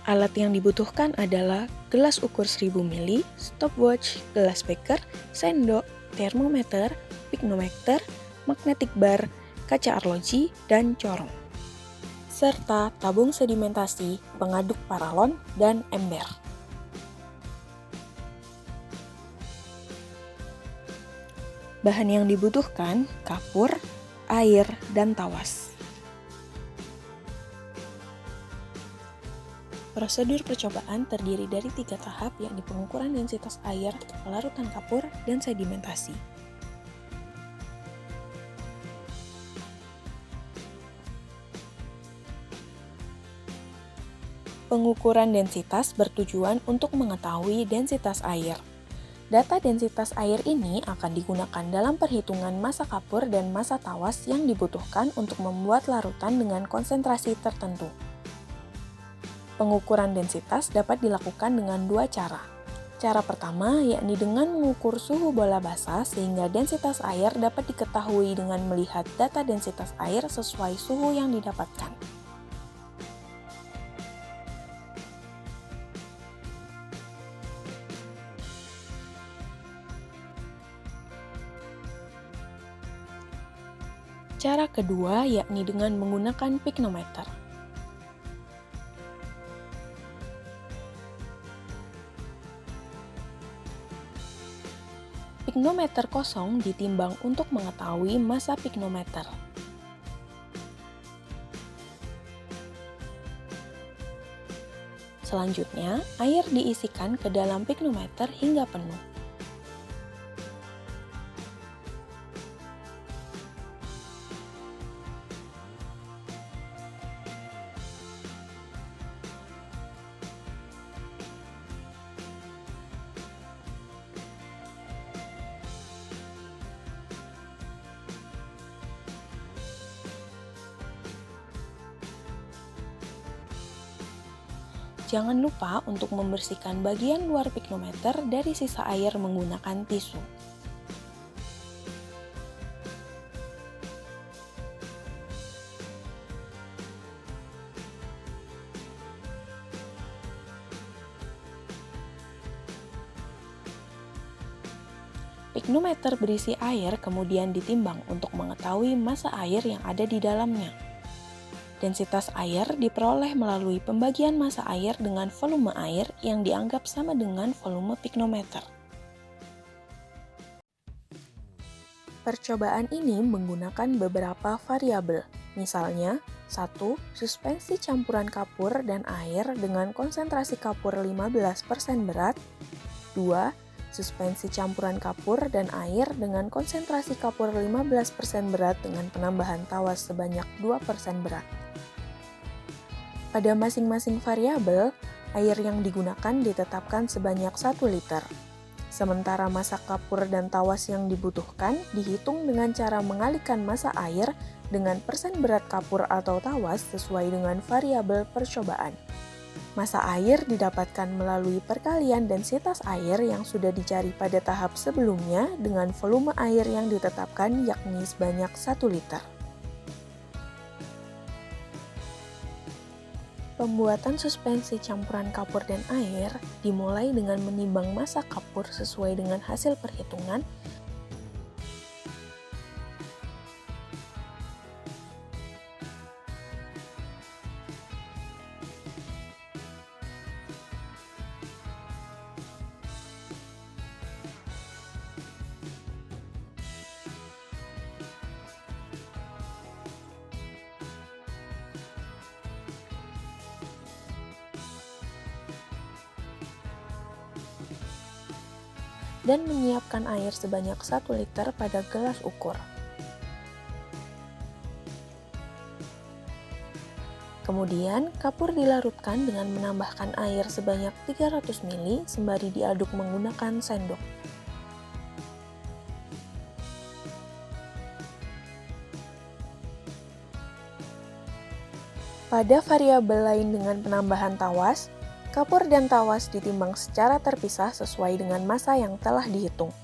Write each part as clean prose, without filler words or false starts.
Alat yang dibutuhkan adalah gelas ukur 1000 ml, stopwatch, gelas beker, sendok, termometer, piknometer, magnetic bar, kaca arloji, dan corong. Serta tabung sedimentasi, pengaduk paralon, dan ember. Bahan yang dibutuhkan, kapur, air, dan tawas. Prosedur percobaan terdiri dari 3 tahap, yakni pengukuran densitas air, pelarutan kapur, dan sedimentasi. Pengukuran densitas bertujuan untuk mengetahui densitas air. Data densitas air ini akan digunakan dalam perhitungan massa kapur dan massa tawas yang dibutuhkan untuk membuat larutan dengan konsentrasi tertentu. Pengukuran densitas dapat dilakukan dengan 2 cara. Cara pertama yakni dengan mengukur suhu bola basah sehingga densitas air dapat diketahui dengan melihat data densitas air sesuai suhu yang didapatkan. Cara kedua yakni dengan menggunakan piknometer. Piknometer kosong ditimbang untuk mengetahui massa piknometer. Selanjutnya, air diisikan ke dalam piknometer hingga penuh. Jangan lupa untuk membersihkan bagian luar piknometer dari sisa air menggunakan tisu. Piknometer berisi air kemudian ditimbang untuk mengetahui massa air yang ada di dalamnya. Densitas air diperoleh melalui pembagian massa air dengan volume air yang dianggap sama dengan volume piknometer. Percobaan ini menggunakan beberapa variabel, misalnya 1. Suspensi campuran kapur dan air dengan konsentrasi kapur 15% berat. 2. Suspensi campuran kapur dan air dengan konsentrasi kapur 15% berat dengan penambahan tawas sebanyak 2% berat. Pada masing-masing variabel, air yang digunakan ditetapkan sebanyak 1 liter. Sementara massa kapur dan tawas yang dibutuhkan dihitung dengan cara mengalihkan massa air dengan persen berat kapur atau tawas sesuai dengan variabel percobaan. Massa air didapatkan melalui perkalian densitas air yang sudah dicari pada tahap sebelumnya dengan volume air yang ditetapkan yakni sebanyak 1 liter. Pembuatan suspensi campuran kapur dan air dimulai dengan menimbang massa kapur sesuai dengan hasil perhitungan. dan menyiapkan air sebanyak 1 liter pada gelas ukur. Kemudian, kapur dilarutkan dengan menambahkan air sebanyak 300 ml sembari diaduk menggunakan sendok. Pada variabel lain dengan penambahan tawas, kapur dan tawas ditimbang secara terpisah sesuai dengan massa yang telah dihitung.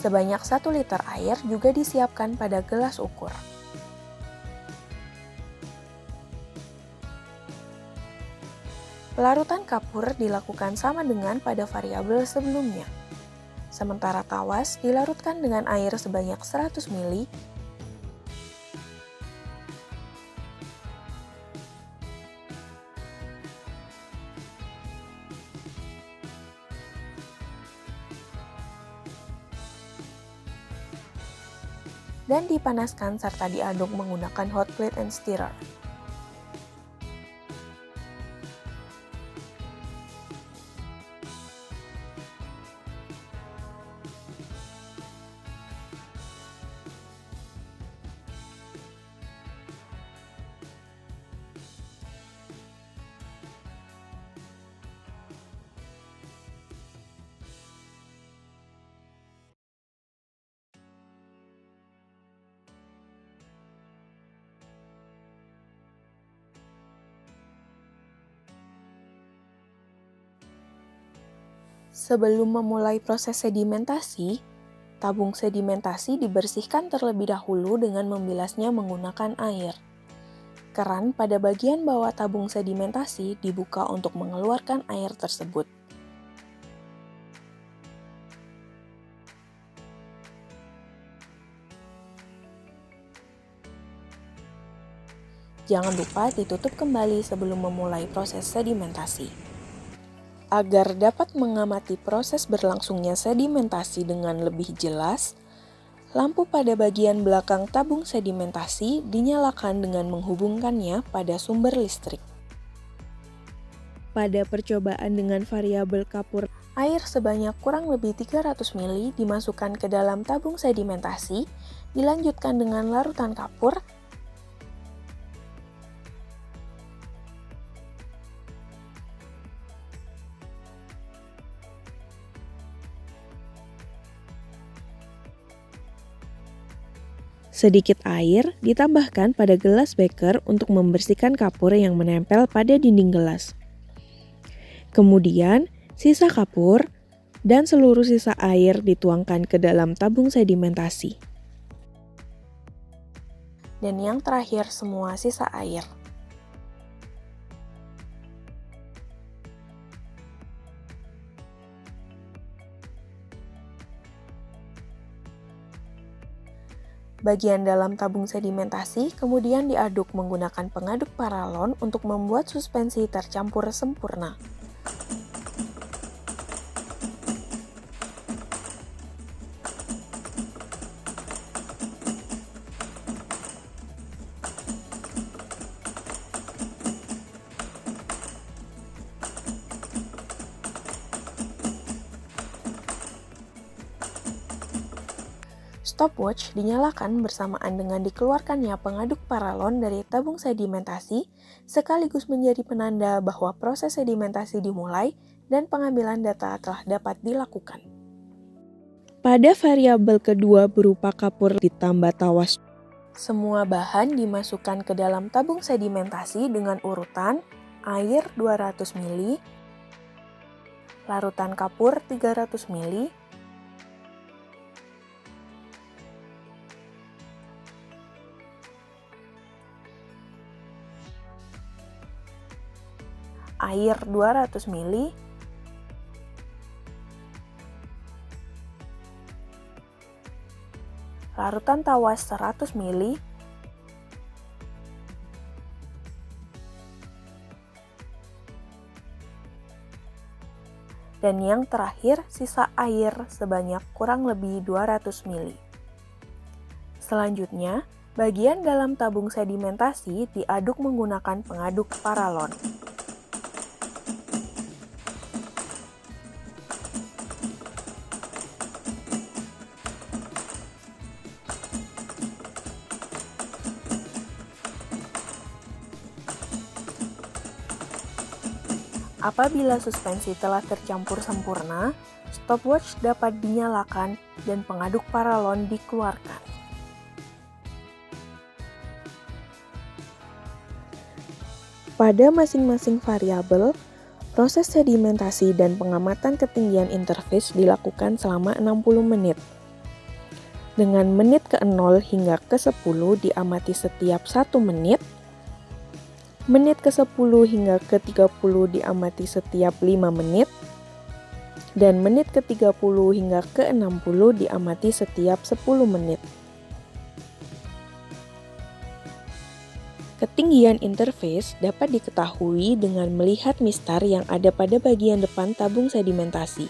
Sebanyak 1 liter air juga disiapkan pada gelas ukur. Pelarutan kapur dilakukan sama dengan pada variabel sebelumnya. Sementara tawas dilarutkan dengan air sebanyak 100 ml dan dipanaskan serta diaduk menggunakan hot plate and stirrer. Sebelum memulai proses sedimentasi, tabung sedimentasi dibersihkan terlebih dahulu dengan membilasnya menggunakan air. Keran pada bagian bawah tabung sedimentasi dibuka untuk mengeluarkan air tersebut. Jangan lupa ditutup kembali sebelum memulai proses sedimentasi. Agar dapat mengamati proses berlangsungnya sedimentasi dengan lebih jelas, lampu pada bagian belakang tabung sedimentasi dinyalakan dengan menghubungkannya pada sumber listrik. Pada percobaan dengan variabel kapur, air sebanyak kurang lebih 300 ml dimasukkan ke dalam tabung sedimentasi, dilanjutkan dengan larutan kapur, sedikit air ditambahkan pada gelas beker untuk membersihkan kapur yang menempel pada dinding gelas. Kemudian, sisa kapur dan seluruh sisa air dituangkan ke dalam tabung sedimentasi. Dan yang terakhir, semua sisa air. Bagian dalam tabung sedimentasi kemudian diaduk menggunakan pengaduk paralon untuk membuat suspensi tercampur sempurna. Stopwatch dinyalakan bersamaan dengan dikeluarkannya pengaduk paralon dari tabung sedimentasi, sekaligus menjadi penanda bahwa proses sedimentasi dimulai dan pengambilan data telah dapat dilakukan. Pada variabel kedua berupa kapur ditambah tawas, semua bahan dimasukkan ke dalam tabung sedimentasi dengan urutan air 200 ml, larutan kapur 300 ml, air 200 ml, larutan tawas 100 ml, dan yang terakhir sisa air sebanyak kurang lebih 200 ml. Selanjutnya, bagian dalam tabung sedimentasi diaduk menggunakan pengaduk paralon. Apabila suspensi telah tercampur sempurna, stopwatch dapat dinyalakan dan pengaduk paralon dikeluarkan. Pada masing-masing variabel, proses sedimentasi dan pengamatan ketinggian interface dilakukan selama 60 menit. Dengan menit ke-0 hingga ke-10 diamati setiap 1 menit, menit ke-10 hingga ke-30 diamati setiap 5 menit, dan menit ke-30 hingga ke-60 diamati setiap 10 menit. Ketinggian interface dapat diketahui dengan melihat mistar yang ada pada bagian depan tabung sedimentasi.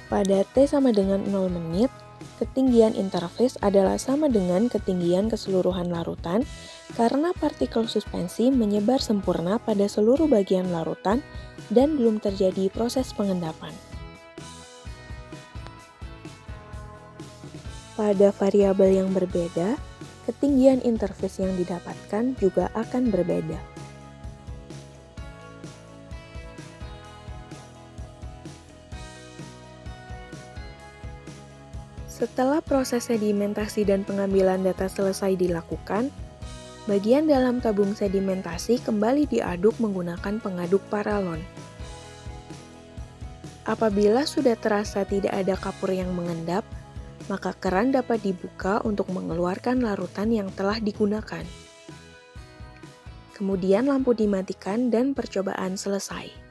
Pada T sama dengan 0 menit, ketinggian interface adalah sama dengan ketinggian keseluruhan larutan karena partikel suspensi menyebar sempurna pada seluruh bagian larutan dan belum terjadi proses pengendapan. Pada variabel yang berbeda, ketinggian interface yang didapatkan juga akan berbeda. Setelah proses sedimentasi dan pengambilan data selesai dilakukan, bagian dalam tabung sedimentasi kembali diaduk menggunakan pengaduk paralon. Apabila sudah terasa tidak ada kapur yang mengendap, maka keran dapat dibuka untuk mengeluarkan larutan yang telah digunakan. Kemudian lampu dimatikan dan percobaan selesai.